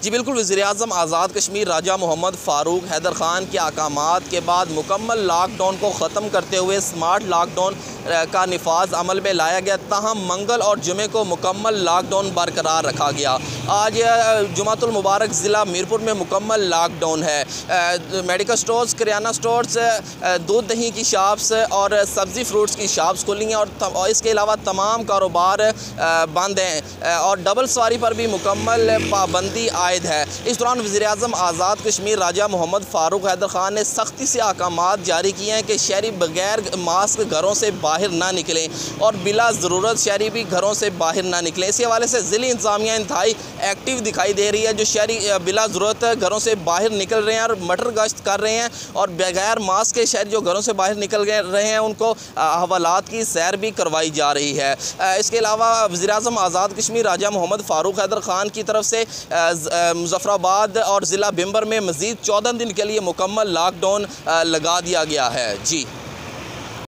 जी बिल्कुल, वज़ीर-ए-आज़म आज़ाद कश्मीर राजा मोहम्मद फ़ारूक हैदर ख़ान के अहकामात के बाद मुकम्मल लॉकडाउन को ख़त्म करते हुए स्मार्ट लॉकडाउन का निफाज अमल में लाया गया। ताहम मंगल और जुमे को मुकम्मल लॉकडाउन बरकरार रखा गया। आज जुमातुल मुबारक ज़िला मीरपुर में मुकम्मल लॉकडाउन है। मेडिकल स्टोर्स, किराना स्टोर्स, दूध दही की शॉप्स और सब्ज़ी फ्रूट्स की शॉप्स खुली हैं और इसके अलावा तमाम कारोबार बंद हैं और डबल सवारी पर भी मुकम्मल पाबंदी आयद है। इस दौरान वज़ीर-ए-आज़म आज़ाद कश्मीर राजा मोहम्मद फ़ारूक हैदर ख़ान ने सख्ती से अहकामात जारी किए हैं कि शहरी बगैर मास्क घरों से बाहर ना निकलें और बिला ज़रूरत शहरी भी घरों से बाहर ना निकलें। इसी हवाले से ज़िली इंतज़ामिया इंतहाई एक्टिव दिखाई दे रही है। जो शहरी बिला ज़रूरत घरों से बाहर निकल रहे हैं और मटर गश्त कर रहे हैं और बगैर मास्क के शहरी जो घरों से बाहर निकल रहे हैं उनको हवालात की सैर भी करवाई जा रही है। इसके अलावा वज़ीर-ए-आज़म आज़ाद कश्मीर राजा मोहम्मद फ़ारूक हैदर ख़ान की तरफ से मुज़फ़्फ़राबाद और ज़िला बिम्बर में मज़ीद 14 दिन के लिए मुकम्मल लॉकडाउन लगा दिया गया है। जी।